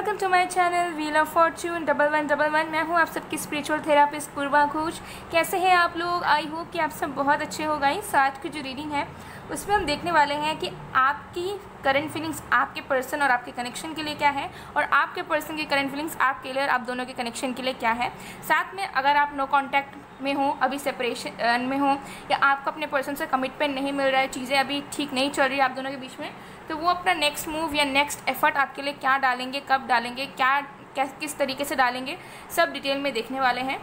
Welcome to my channel wheel of fortune 1111। मैं हूँ आप सबकी स्पिरिचुअल थेरापिस्ट पूर्वा घोष। कैसे हैं आप लोग? आई होप कि आप सब बहुत अच्छे हो गए। आज की जो रीडिंग है उसमें हम देखने वाले हैं कि आपकी करंट फीलिंग्स आपके पर्सन और आपके कनेक्शन के लिए क्या है, और आपके पर्सन की करंट फीलिंग्स आपके लिए और आप दोनों के कनेक्शन के लिए क्या है। साथ में अगर आप नो कॉन्टैक्ट में हो, अभी सेपरेशन में हो, या आपको अपने पर्सन से कमिटमेंट नहीं मिल रहा है, चीज़ें अभी ठीक नहीं चल रही है आप दोनों के बीच में, तो वो अपना नेक्स्ट मूव या नेक्स्ट एफर्ट आपके लिए क्या डालेंगे, कब डालेंगे, किस तरीके से डालेंगे, सब डिटेल में देखने वाले हैं।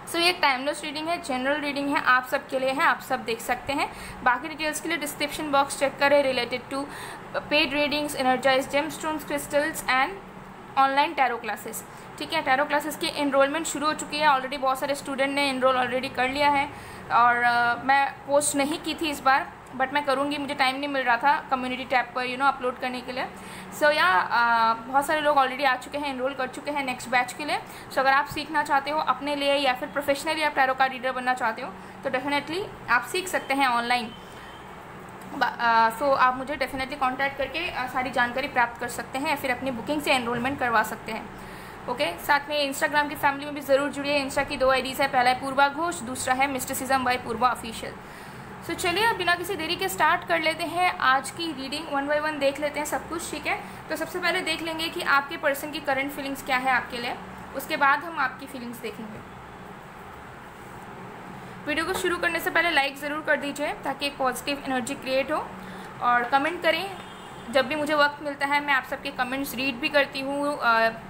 सो ये टाइमलेस रीडिंग है, जनरल रीडिंग है, आप सब के लिए है, आप सब देख सकते हैं। बाकी डिटेल्स के लिए डिस्क्रिप्शन बॉक्स चेक करें related to paid readings, energize gemstones, crystals and online tarot classes. ठीक है, टैरो क्लासेस की एनरोलमेंट शुरू हो चुकी है ऑलरेडी। बहुत सारे स्टूडेंट ने एनरोल ऑलरेडी कर लिया है, और मैं पोस्ट नहीं की थी इस बार, बट मैं करूँगी, मुझे टाइम नहीं मिल रहा था कम्युनिटी टैब पर अपलोड करने के लिए। सो बहुत सारे लोग ऑलरेडी आ चुके हैं, एनरोल कर चुके हैं नेक्स्ट बैच के लिए। सो अगर आप सीखना चाहते हो अपने लिए, या फिर प्रोफेशनली आप टैरो कार्ड रीडर बनना चाहते हो, तो डेफिनेटली आप सीख सकते हैं ऑनलाइन। सो आप मुझे डेफिनेटली कांटेक्ट करके सारी जानकारी प्राप्त कर सकते हैं, या फिर अपनी बुकिंग से एनरोलमेंट करवा सकते हैं। ओके, साथ में इंस्टाग्राम की फैमिली में भी ज़रूर जुड़िए। इंस्टा की 2 आईडीज़ है, पहला है पूर्वा घोष, दूसरा है मिस्टिसिज्म बाय पूर्वा ऑफिशियल। सो चलिए अब बिना किसी देरी के स्टार्ट कर लेते हैं आज की रीडिंग। 1 बाय 1 देख लेते हैं सब कुछ। ठीक है, तो सबसे पहले देख लेंगे कि आपके पर्सन की करंट फीलिंग्स क्या है आपके लिए, उसके बाद हम आपकी फीलिंग्स देखेंगे। वीडियो को शुरू करने से पहले लाइक ज़रूर कर दीजिए ताकि एक पॉजिटिव एनर्जी क्रिएट हो, और कमेंट करें। जब भी मुझे वक्त मिलता है मैं आप सबके कमेंट्स रीड भी करती हूँ,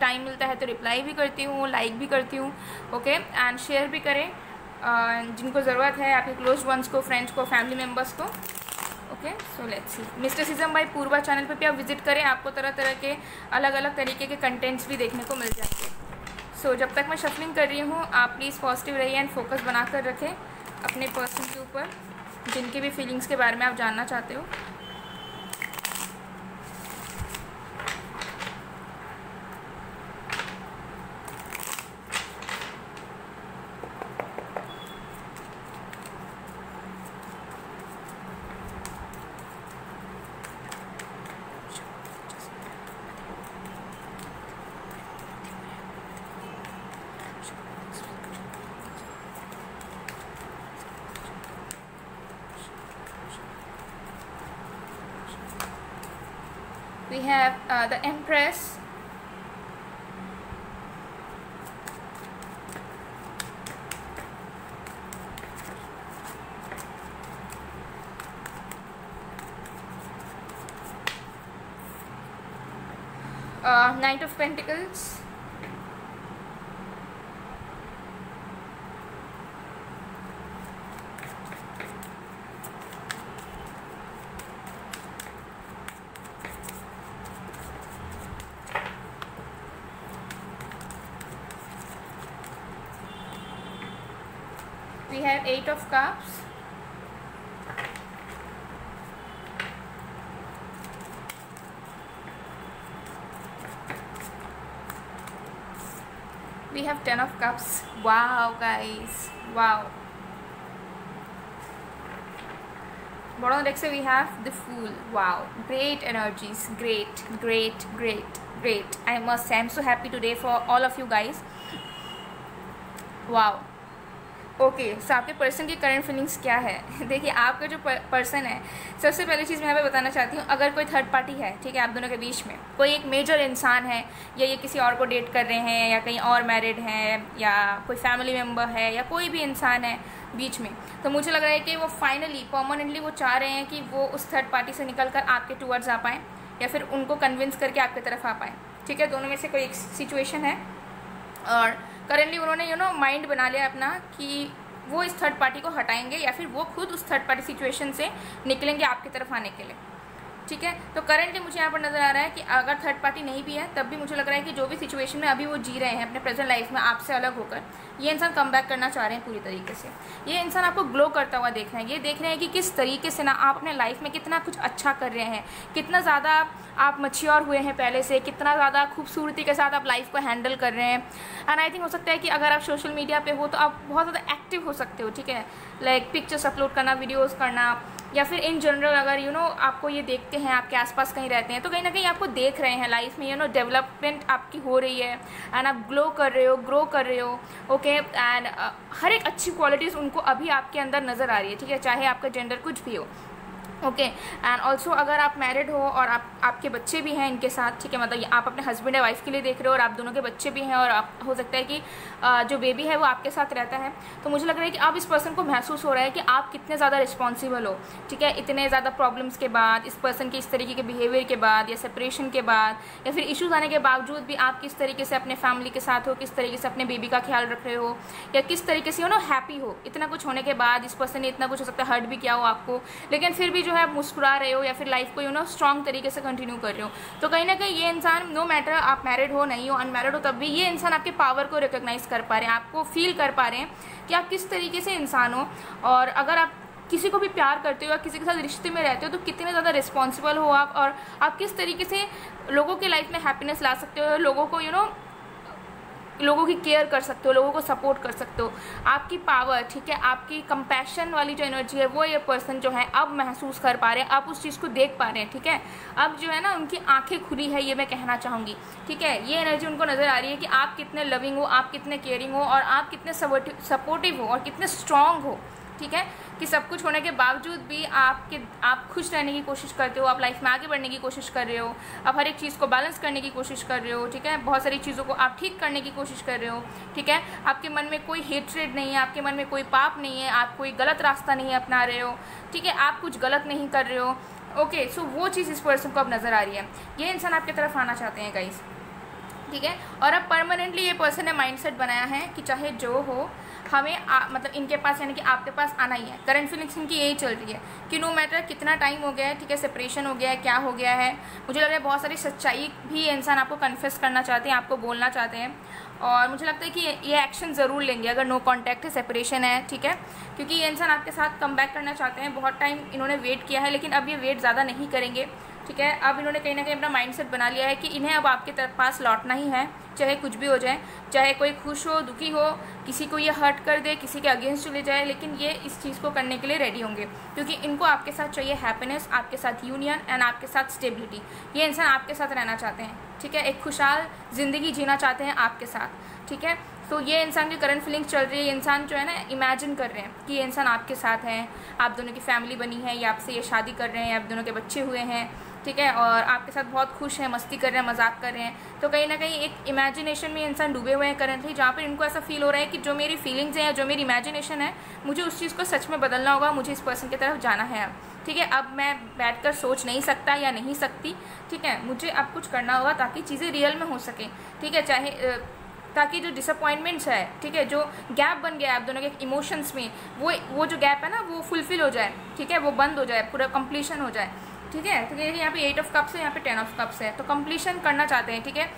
टाइम मिलता है तो रिप्लाई भी करती हूँ, लाइक भी करती हूँ। ओके, एंड शेयर भी करें जिनको ज़रूरत है, आपके क्लोज वंस को, फ्रेंड्स को, फैमिली मेम्बर्स को। Okay, so let's see. Mysticism by Purva channel पे भी आप विजिट करें, आपको तरह तरह के अलग अलग तरीके के कंटेंट्स भी देखने को मिल जाएंगे। सो जब तक मैं शफलिंग कर रही हूँ आप प्लीज़ पॉजिटिव रहिए एंड फोकस बना कर रखें अपने पर्सन के ऊपर, जिनकी भी फीलिंग्स के बारे में आप जानना चाहते हो। We have the Empress, Knight of Pentacles, we have 8 of Cups, we have 10 of Cups. Wow guys, wow. Bottom of the deck se we have the Fool. Wow, great energies, great. I must say I'm so happy today for all of you guys. Wow. Okay, so आपके person की current feelings क्या है। देखिए, आपका जो person है, सबसे पहली चीज़ मैं यहाँ पे बताना चाहती हूँ, अगर कोई थर्ड पार्टी है, ठीक है, आप दोनों के बीच में कोई एक मेजर इंसान है, या ये किसी और को डेट कर रहे हैं, या कहीं और मैरिड हैं, या कोई फैमिली मेम्बर है, या कोई भी इंसान है बीच में, तो मुझे लग रहा है कि वो फाइनली परमानेंटली वो चाह रहे हैं कि वो उस थर्ड पार्टी से निकल कर आपके टूवर्ड्स आ पाएँ, या फिर उनको कन्विंस करके आपकी तरफ आ पाएँ। ठीक है, दोनों में से कोई एक सिचुएशन है, और करेंटली उन्होंने माइंड बना लिया अपना कि वो इस थर्ड पार्टी को हटाएंगे, या फिर वो खुद उस थर्ड पार्टी सिचुएशन से निकलेंगे आपकी तरफ आने के लिए। ठीक है, तो करंटली मुझे यहाँ पर नज़र आ रहा है कि अगर थर्ड पार्टी नहीं भी है, तब भी मुझे लग रहा है कि जो भी सिचुएशन में अभी वो जी रहे हैं अपने प्रेजेंट लाइफ में आपसे अलग होकर, ये इंसान कम बैक करना चाह रहे हैं पूरी तरीके से। ये इंसान आपको ग्लो करता हुआ देख रहे हैं, ये देख रहे हैं कि किस तरीके से ना आप अपने लाइफ में कितना कुछ अच्छा कर रहे हैं, कितना ज़्यादा आप मैच्योर हुए हैं पहले से, कितना ज़्यादा खूबसूरती के साथ आप लाइफ को हैंडल कर रहे हैं। एंड आई थिंक हो सकता है कि अगर आप सोशल मीडिया पे हो तो आप बहुत ज़्यादा एक्टिव हो सकते हो। ठीक है, लाइक पिक्चर्स अपलोड करना, वीडियोज़ करना, या फिर इन जनरल अगर आपको ये देखते हैं, आपके आसपास कहीं रहते हैं, तो कहीं ना कहीं आपको देख रहे हैं लाइफ में डेवलपमेंट आपकी हो रही है एंड आप ग्रो कर रहे हो ओके। एंड हर एक अच्छी क्वालिटीज़ उनको अभी आपके अंदर नज़र आ रही है, ठीक है, चाहे आपका जेंडर कुछ भी हो ओके। एंड ऑल्सो अगर आप मैरिड हो और आपके बच्चे भी हैं इनके साथ, ठीक है, मतलब आप अपने हस्बैंड या वाइफ के लिए देख रहे हो और आप दोनों के बच्चे भी हैं और आप हो सकता है कि जो बेबी है वो आपके साथ रहता है, तो मुझे लग रहा है कि अब इस पर्सन को महसूस हो रहा है कि आप कितने ज़्यादा रिस्पॉन्सिबल हो, ठीक है, इतने ज़्यादा प्रॉब्लम्स के बाद, इस पर्सन के इस तरीके के बिहेवियर के बाद या सेपरेशन के बाद या फिर इशूज़ आने के बावजूद भी आप किस तरीके से अपने फैमिली के साथ हो, किस तरीके से अपने बेबी का ख्याल रख रहे हो या किस तरीके से हैप्पी हो। इतना कुछ होने के बाद इस पर्सन ने इतना कुछ हो सकता है हर्ट भी किया हो आपको, लेकिन फिर भी जो है मुस्कुरा रहे हो या फिर लाइफ को स्ट्रॉन्ग तरीके से कंटिन्यू कर रहे हो। तो कहीं ना कहीं ये इंसान, नो मैटर आप मैरिड हो नहीं हो अनमैरिड हो, तब भी ये इंसान आपके पावर को रिकॉग्नाइज कर पा रहे हैं, आपको फील कर पा रहे हैं कि आप किस तरीके से इंसान हो। और अगर आप किसी को भी प्यार करते हो या किसी के साथ रिश्ते में रहते हो तो कितने ज़्यादा रिस्पॉन्सिबल हो आप, और आप किस तरीके से लोगों की लाइफ में हैप्पीनेस ला सकते हो, लोगों को लोगों की केयर कर सकते हो, लोगों को सपोर्ट कर सकते हो। आपकी पावर, ठीक है, आपकी कंपैशन वाली जो एनर्जी है वो ये पर्सन जो है अब महसूस कर पा रहे हैं, आप उस चीज़ को देख पा रहे हैं, ठीक है। अब जो है ना उनकी आंखें खुली है, ये मैं कहना चाहूँगी, ठीक है। ये एनर्जी उनको नज़र आ रही है कि आप कितने लविंग हो, आप कितने केयरिंग हो और आप कितने सपोर्टिव हो और कितने स्ट्रॉन्ग हो, ठीक है, कि सब कुछ होने के बावजूद भी आप खुश रहने की कोशिश करते हो, आप लाइफ में आगे बढ़ने की कोशिश कर रहे हो, आप हर एक चीज़ को बैलेंस करने की कोशिश कर रहे हो, ठीक है, बहुत सारी चीज़ों को आप ठीक करने की कोशिश कर रहे हो, ठीक है। आपके मन में कोई हेट्रेड नहीं है, आपके मन में कोई पाप नहीं है, आप कोई गलत रास्ता नहीं अपना रहे हो, ठीक है, आप कुछ गलत नहीं कर रहे हो ओके। सो वो चीज़ इस पर्सन को अब नज़र आ रही है, ये इंसान आपकी तरफ आना चाहते हैं गाइस, ठीक है। और अब परमानेंटली ये पर्सन ने माइंडसेट बनाया है कि चाहे जो हो हमें मतलब इनके पास यानी कि आपके पास आना ही है। करंट फीलिंग्स इनकी यही चल रही है कि नो मैटर कितना टाइम हो गया है, ठीक है, सेपरेशन हो गया है, क्या हो गया है, मुझे लग रहा है बहुत सारी सच्चाई भी इंसान आपको कन्फेस करना चाहते हैं, आपको बोलना चाहते हैं। और मुझे लगता है कि ये एक्शन ज़रूर लेंगे अगर नो कॉन्टैक्ट है, सेपरेशन है, ठीक है, क्योंकि ये इंसान आपके साथ कम बैक करना चाहते हैं। बहुत टाइम इन्होंने वेट किया है लेकिन अब ये वेट ज़्यादा नहीं करेंगे, ठीक है। अब इन्होंने कहीं ना कहीं अपना माइंडसेट बना लिया है कि इन्हें अब आपके पास लौटना ही है, चाहे कुछ भी हो जाए, चाहे कोई खुश हो, दुखी हो, किसी को ये हर्ट कर दे, किसी के अगेंस्ट चले जाए, लेकिन ये इस चीज़ को करने के लिए रेडी होंगे क्योंकि इनको आपके साथ चाहिए हैप्पीनेस, आपके साथ यूनियन एंड आपके साथ स्टेबिलिटी। ये इंसान आपके साथ रहना चाहते हैं, ठीक है, एक खुशहाल ज़िंदगी जीना चाहते हैं आपके साथ, ठीक है। तो ये इंसान की करंट फीलिंग्स चल रही है, ये इंसान जो है ना इमेजिन कर रहे हैं कि ये इंसान आपके साथ है, आप दोनों की फैमिली बनी है, या आपसे ये शादी कर रहे हैं, आप दोनों के बच्चे हुए हैं, ठीक है, और आपके साथ बहुत खुश हैं, मस्ती कर रहे हैं, मजाक कर रहे हैं। तो कहीं ना कहीं एक इमेजिनेशन में इंसान डूबे हुए हैं करंटली, जहाँ पर इनको ऐसा फील हो रहा है कि जो मेरी फीलिंग्स हैं, जो मेरी इमेजिनेशन है, मुझे उस चीज़ को सच में बदलना होगा, मुझे इस पर्सन की तरफ जाना है अब, ठीक है। अब मैं बैठकर सोच नहीं सकता या नहीं सकती, ठीक है, मुझे अब कुछ करना होगा ताकि चीज़ें रियल में हो सकें, ठीक है, चाहे ताकि जो डिसअपॉइंटमेंट्स है, ठीक है, जो गैप बन गया है आप दोनों के इमोशंस में, वो जो गैप है ना वो फुलफिल हो जाए, ठीक है, वो बंद हो जाए, पूरा कंप्लीशन हो जाए, ठीक है। तो यहाँ पे 8 ऑफ कप्स है, यहाँ पे 10 ऑफ कप्स है, तो कंप्लीशन करना चाहते हैं, ठीक है।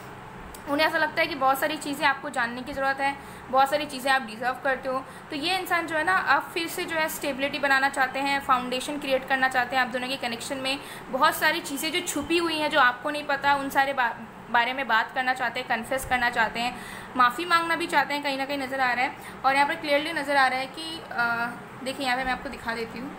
उन्हें ऐसा लगता है कि बहुत सारी चीज़ें आपको जानने की ज़रूरत है, बहुत सारी चीज़ें आप डिज़र्व करते हो। तो ये इंसान जो है ना अब फिर से जो है स्टेबिलिटी बनाना चाहते हैं, फाउंडेशन क्रिएट करना चाहते हैं आप दोनों के कनेक्शन में। बहुत सारी चीज़ें जो छुपी हुई हैं, जो आपको नहीं पता, उन सारे बारे में बात करना चाहते हैं, कन्फेस करना चाहते हैं, माफ़ी मांगना भी चाहते हैं, कहीं ना कहीं नज़र आ रहा है। और यहाँ पर क्लियरली नज़र आ रहा है कि देखिए यहाँ पर मैं आपको दिखा देती हूँ,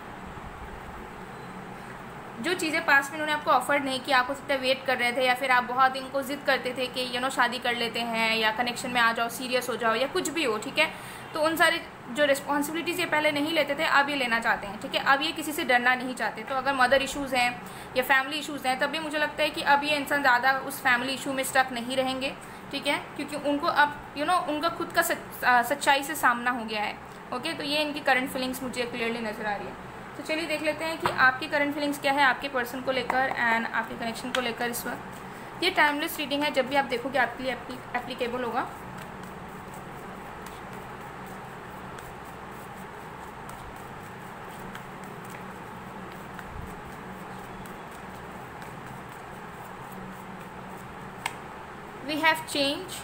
जो चीज़ें पास में उन्होंने आपको ऑफर्ड नहीं की, आप उससे वेट कर रहे थे या फिर आप बहुत इनको जिद करते थे कि शादी कर लेते हैं या कनेक्शन में आ जाओ, सीरियस हो जाओ या कुछ भी हो, ठीक है, तो उन सारे जो रिस्पॉन्सिबिलिटीज़ ये पहले नहीं लेते थे अब ये लेना चाहते हैं, ठीक है। अब ये किसी से डरना नहीं चाहते। तो अगर मदर इश्यूज़ हैं या फैमिली इश्यूज़ हैं तब भी मुझे लगता है कि अब ये इंसान ज़्यादा उस फैमिली इशू में स्टक नहीं रहेंगे, ठीक है, क्योंकि उनको अब उनका खुद का सच्चाई से सामना हो गया है, ओके। तो ये इनकी करंट फीलिंग्स मुझे क्लियरली नज़र आ रही है। तो चलिए देख लेते हैं कि आपकी करंट फीलिंग्स क्या है आपके पर्सन को लेकर एंड आपके कनेक्शन को लेकर इस वक्त। ये टाइमलेस रीडिंग है, जब भी आप देखोगे आपके लिए एप्लीकेबल होगा। We have change,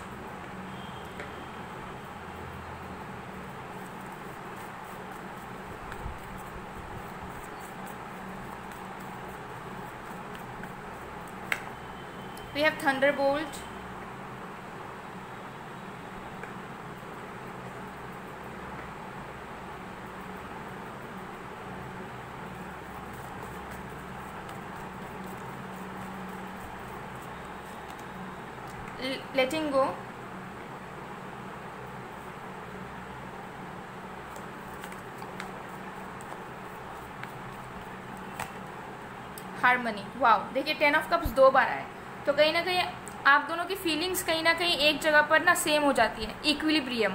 we have thunderbolt, letting go, harmony. Wow, देखिए 10 ऑफ कप्स 2 बार आए, तो कहीं ना कहीं आप दोनों की फीलिंग्स कहीं ना कहीं एक जगह पर ना सेम हो जाती है, इक्विलिब्रियम।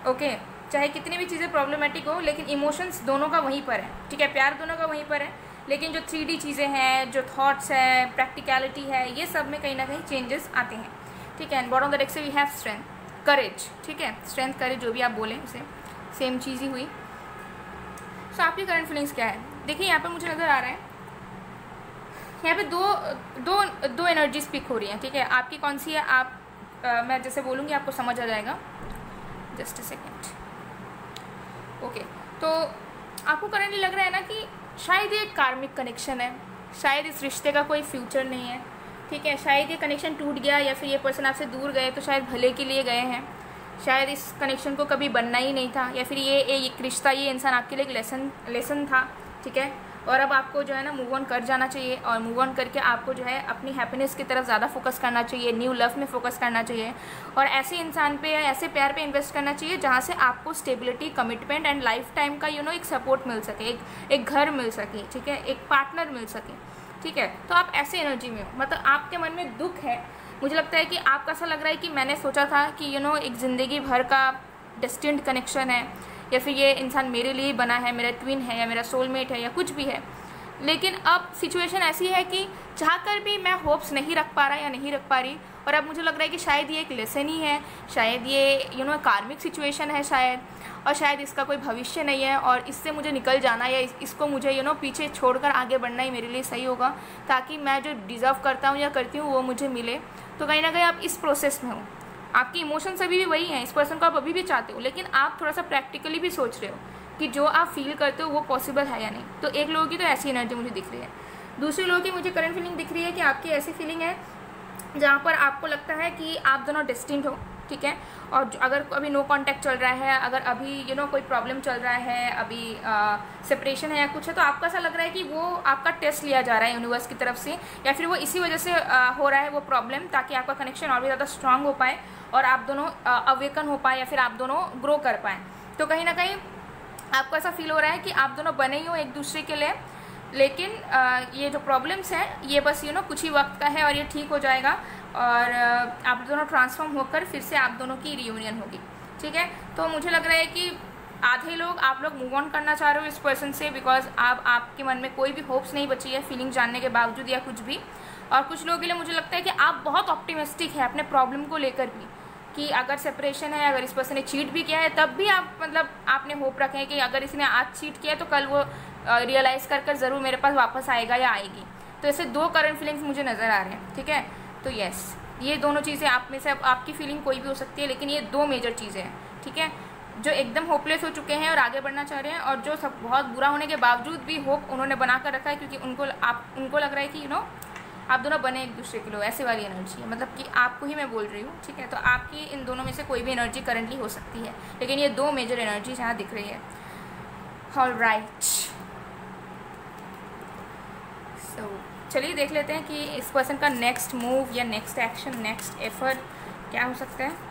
ओके, चाहे कितनी भी चीज़ें प्रॉब्लमेटिक हो, लेकिन इमोशंस दोनों का वहीं पर है, ठीक है, प्यार दोनों का वहीं पर है, लेकिन जो 3D चीज़ें हैं, जो थॉट्स है, प्रैक्टिकलिटी है, ये सब में कहीं ना कहीं चेंजेस आते हैं, ठीक है। And bottom of the deck से वी हैव स्ट्रेंथ, करेज, ठीक है, स्ट्रेंथ, करेज, जो भी आप बोलें उसे, सेम चीज़ ही हुई। सो आपकी करंट फीलिंग्स क्या है? देखिए यहाँ पर मुझे नज़र आ रहा है, यहाँ पे दो एनर्जी स्पीक हो रही हैं, ठीक है। आपकी कौन सी है, आप मैं जैसे बोलूँगी आपको समझ आ जाएगा। Just a second. ओके, तो आपको करंटली लग रहा है ना कि शायद ये कार्मिक कनेक्शन है, शायद इस रिश्ते का कोई फ्यूचर नहीं है, ठीक है, शायद ये कनेक्शन टूट गया, या फिर ये पर्सन आपसे दूर गए तो शायद भले के लिए गए हैं, शायद इस कनेक्शन को कभी बनना ही नहीं था, या फिर ये एक रिश्ता, ये इंसान आपके लिए एक लेसन था, ठीक है। और अब आपको जो है ना मूव ऑन कर जाना चाहिए, और मूव ऑन करके आपको जो है अपनी हैप्पीनेस की तरफ ज़्यादा फोकस करना चाहिए, न्यू लव में फोकस करना चाहिए, और ऐसे इंसान पे या ऐसे प्यार पे इन्वेस्ट करना चाहिए जहाँ से आपको stability, commitment and life time का एक सपोर्ट मिल सके, एक घर मिल सके, ठीक है, एक पार्टनर मिल सके, ठीक है। तो आप ऐसे एनर्जी में हो, मतलब आपके मन में दुख है, मुझे लगता है कि आपका ऐसा लग रहा है कि मैंने सोचा था कि एक ज़िंदगी भर का डेस्टिन्ड कनेक्शन है, या फिर ये इंसान मेरे लिए बना है, मेरा ट्विन है, या मेरा सोलमेट है, या कुछ भी है, लेकिन अब सिचुएशन ऐसी है कि चाहकर भी मैं होप्स नहीं रख पा रहा या नहीं रख पा रही, और अब मुझे लग रहा है कि शायद ये एक लेसन ही है, शायद ये कार्मिक सिचुएशन है शायद, और शायद इसका कोई भविष्य नहीं है, और इससे मुझे निकल जाना या इसको मुझे पीछे छोड़कर आगे बढ़ना ही मेरे लिए सही होगा, ताकि मैं जो डिज़र्व करता हूँ या करती हूँ वो मुझे मिले। तो कहीं ना कहीं आप इस प्रोसेस में हो, आपकी इमोशंस अभी भी वही हैं, इस पर्सन को आप अभी भी चाहते हो, लेकिन आप थोड़ा सा प्रैक्टिकली भी सोच रहे हो कि जो आप फील करते हो वो पॉसिबल है या नहीं। तो एक लोगों की तो ऐसी एनर्जी मुझे दिख रही है, दूसरे लोगों की मुझे करंट फीलिंग दिख रही है कि आपकी ऐसी फीलिंग है जहाँ पर आपको लगता है कि आप दोनों डेस्टिन्ड हो, ठीक है, और अगर अभी नो कांटेक्ट चल रहा है, अगर अभी कोई प्रॉब्लम चल रहा है, अभी सेपरेशन है या कुछ है, तो आपको ऐसा लग रहा है कि वो आपका टेस्ट लिया जा रहा है यूनिवर्स की तरफ से, या फिर वो इसी वजह से हो रहा है वो प्रॉब्लम, ताकि आपका कनेक्शन और भी ज़्यादा स्ट्रांग हो पाए और आप दोनों अवेकन हो पाए, या फिर आप दोनों ग्रो कर पाएँ। तो कहीं ना कहीं आपको ऐसा फील हो रहा है कि आप दोनों बने ही हो एक दूसरे के लिए, लेकिन ये जो प्रॉब्लम्स हैं ये बस कुछ ही वक्त का है, और ये ठीक हो जाएगा, और आप दोनों ट्रांसफॉर्म होकर फिर से आप दोनों की रियूनियन होगी, ठीक है। तो मुझे लग रहा है कि आधे लोग आप लोग मूव ऑन करना चाह रहे हो इस पर्सन से, बिकॉज आपके मन में कोई भी होप्स नहीं बची है फीलिंग जानने के बावजूद या कुछ भी, और कुछ लोगों के लिए मुझे लगता है कि आप बहुत ऑप्टिमिस्टिक है अपने प्रॉब्लम को लेकर भी, कि अगर सेपरेशन है, अगर इस पर्सन ने चीट भी किया है, तब भी आप आपने होप रखे हैं कि अगर इसने आज चीट किया तो कल वो रियलाइज़ कर ज़रूर मेरे पास वापस आएगा या आएगी। तो ऐसे दो करंट फीलिंग्स मुझे नज़र आ रहे हैं, ठीक है। तो यस, ये दोनों चीज़ें आप में से आपकी फीलिंग कोई भी हो सकती है, लेकिन ये दो मेजर चीज़ें हैं, ठीक है, जो एकदम होपलेस हो चुके हैं और आगे बढ़ना चाह रहे हैं, और जो सब बहुत बुरा होने के बावजूद भी होप उन्होंने बना कर रखा है, क्योंकि उनको लग रहा है कि आप दोनों बने एक दूसरे के लोग, ऐसे वाली एनर्जी है, मतलब कि आपको ही मैं बोल रही हूँ, ठीक है। तो आपकी इन दोनों में से कोई भी एनर्जी करंटली हो सकती है, लेकिन ये दो मेजर एनर्जी यहाँ दिख रही है। ऑलराइट, सो चलिए देख लेते हैं कि इस पर्सन का नेक्स्ट मूव या नेक्स्ट एक्शन, नेक्स्ट एफर्ट क्या हो सकता है।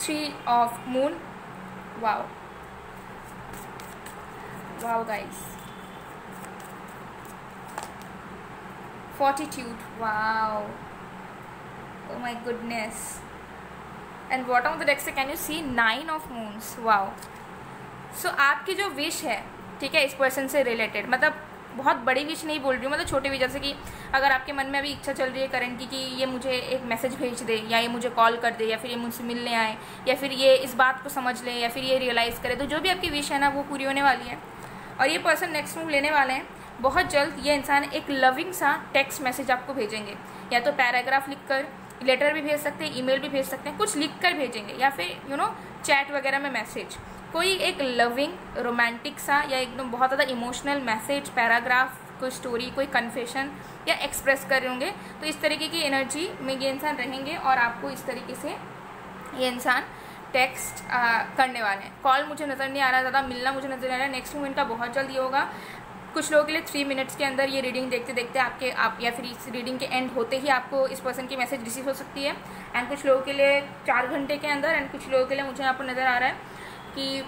Three of Moon. Wow, guys. Fortitude. Wow, oh my goodness. And bottom of the deck से can you see 9 of Moons. Wow. So आपकी जो विश है, ठीक है, इस पर्सन से रिलेटेड, मतलब बहुत बड़ी विश नहीं बोल रही हूँ, मतलब छोटी विश, जैसे कि अगर आपके मन में अभी इच्छा चल रही है करंट की कि ये मुझे एक मैसेज भेज दे, या ये मुझे कॉल कर दे, या फिर ये मुझसे मिलने आए, या फिर ये इस बात को समझ ले, या फिर ये रियलाइज़ करे, तो जो भी आपकी विश है ना वो पूरी होने वाली है। और ये पर्सन नेक्स्ट मूव लेने वाले हैं बहुत जल्द। ये इंसान एक लविंग सा टेक्स्ट मैसेज आपको भेजेंगे, या तो पैराग्राफ लिख कर, लेटर भी भेज सकते हैं, ईमेल भी भेज सकते हैं, कुछ लिख कर भेजेंगे, या फिर चैट वगैरह में मैसेज, कोई एक लविंग रोमांटिक सा या एकदम बहुत ज़्यादा इमोशनल मैसेज, पैराग्राफ, कोई स्टोरी, कोई कन्फेशन या एक्सप्रेस कर रहे होंगे। तो इस तरीके की एनर्जी में ये इंसान रहेंगे और आपको इस तरीके से ये इंसान टेक्स्ट करने वाले हैं। कॉल मुझे नज़र नहीं आ रहा ज़्यादा, मिलना मुझे नज़र आ रहा है। नेक्स्ट मूव इनका बहुत जल्दी होगा। कुछ लोगों के लिए 3 मिनट्स के अंदर ये रीडिंग देखते देखते आप या फिर इस रीडिंग के एंड होते ही आपको इस पर्सन की मैसेज रिसीव हो सकती है। एंड कुछ लोगों के लिए 4 घंटे के अंदर, एंड कुछ लोगों के लिए मुझे यहाँ पर नज़र आ रहा है कि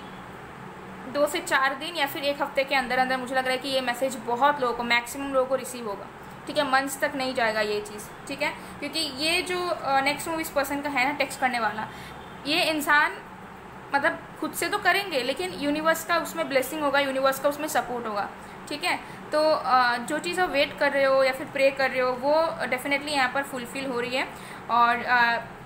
2 से 4 दिन या फिर 1 हफ्ते के अंदर अंदर मुझे लग रहा है कि ये मैसेज बहुत लोगों को, मैक्सिमम लोगों को रिसीव होगा। ठीक है, मंथ्स तक नहीं जाएगा ये चीज़। ठीक है, क्योंकि ये जो नेक्स्ट मूव इस पर्सन का है ना, टेक्स्ट करने वाला, ये इंसान मतलब खुद से तो करेंगे लेकिन यूनिवर्स का उसमें ब्लेसिंग होगा, यूनिवर्स का उसमें सपोर्ट होगा। ठीक है, तो जो चीज़ आप वेट कर रहे हो या फिर प्रे कर रहे हो वो डेफिनेटली यहाँ पर फुलफ़िल हो रही है। और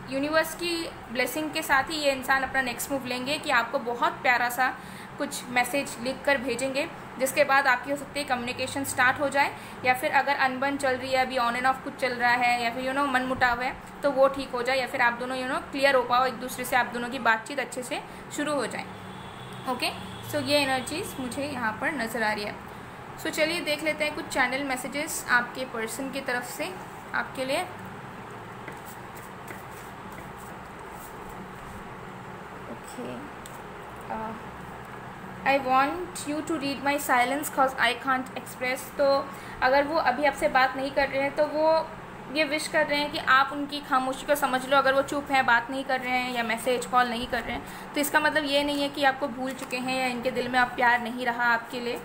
यूनिवर्स की ब्लेसिंग के साथ ही ये इंसान अपना नेक्स्ट मूव लेंगे कि आपको बहुत प्यारा सा कुछ मैसेज लिख कर भेजेंगे, जिसके बाद आपकी हो सकती है कम्युनिकेशन स्टार्ट हो जाए, या फिर अगर अनबन चल रही है, अभी ऑन एंड ऑफ कुछ चल रहा है, या फिर मन मुटाव है तो वो ठीक हो जाए, या फिर आप दोनों क्लियर हो पाओ एक दूसरे से, आप दोनों की बातचीत अच्छे से शुरू हो जाए। ओके, सो ये एनर्जीज मुझे यहाँ पर नज़र आ रही है। सो चलिए देख लेते हैं कुछ चैनल मैसेजेस आपके पर्सन की तरफ से आपके लिए। Okay, I want you to read my silence cause I can't express. तो अगर वो अभी आपसे बात नहीं कर रहे हैं तो वो ये विश कर रहे हैं कि आप उनकी खामोशी को समझ लो। अगर वो चुप हैं, बात नहीं कर रहे हैं या मैसेज कॉल नहीं कर रहे हैं, तो इसका मतलब ये नहीं है कि आपको भूल चुके हैं या इनके दिल में अब प्यार नहीं रहा आपके लिए।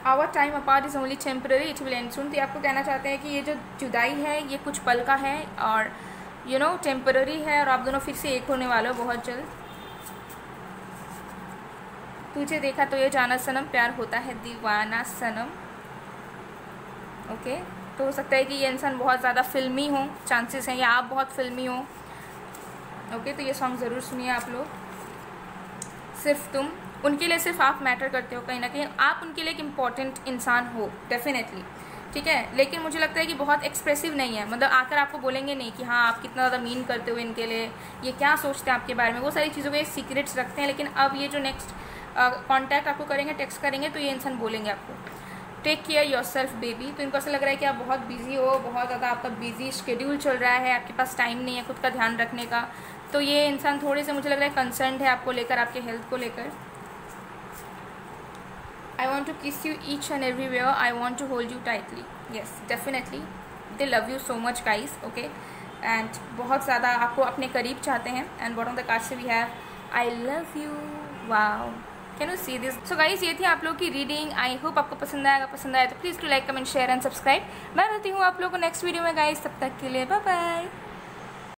Our time apart is only temporary, it will end soon. तो आपको कहना चाहते हैं कि ये जो जुदाई है ये कुछ पल का है और टेम्पररी है, और आप दोनों फिर से एक होने वाले हो बहुत जल्द। तुझे देखा तो ये जाना सनम, प्यार होता है दीवाना सनम। ओके, तो हो सकता है कि ये इंसान बहुत ज़्यादा फिल्मी हो, चांसेस हैं, या आप बहुत फिल्मी हो। ओके, तो ये सॉन्ग ज़रूर सुनिए आप लोग। सिर्फ तुम, उनके लिए सिर्फ आप मैटर करते हो, कहीं ना कहीं आप उनके लिए एक इम्पॉर्टेंट इंसान हो डेफिनेटली। ठीक है, लेकिन मुझे लगता है कि बहुत एक्सप्रेसिव नहीं है, मतलब आकर आपको बोलेंगे नहीं कि हाँ आप कितना ज़्यादा मीन करते हो इनके लिए, ये क्या सोचते हैं आपके बारे में, वो सारी चीज़ों के सीक्रेट्स रखते हैं। लेकिन अब ये जो नेक्स्ट कांटेक्ट आपको करेंगे, टेक्स्ट करेंगे, तो ये इंसान बोलेंगे आपको take care yourself baby. तो इनको ऐसा लग रहा है कि आप बहुत बिजी हो, बहुत ज़्यादा आपका बिजी शेड्यूल चल रहा है, आपके पास टाइम नहीं है खुद का ध्यान रखने का। तो ये इंसान थोड़े से मुझे लग रहा है कंसर्न्ड है आपको लेकर, आपके हेल्थ को लेकर। I want to kiss you each and everywhere. I want to hold you tightly. Yes, definitely. They love you so much, guys. Okay, and बहुत ज़्यादा आपको अपने करीब चाहते हैं। And bottom of the card से we have I love you. Wow. Can you see this? So guys, ये थी आप लोग की रीडिंग। आई होप आपको पसंद आएगा। पसंद आया तो please to like, comment, share and subscribe. मैं मिलती हूँ आप लोगों को नेक्स्ट वीडियो में गाइस। तब तक के लिए बाय बाय।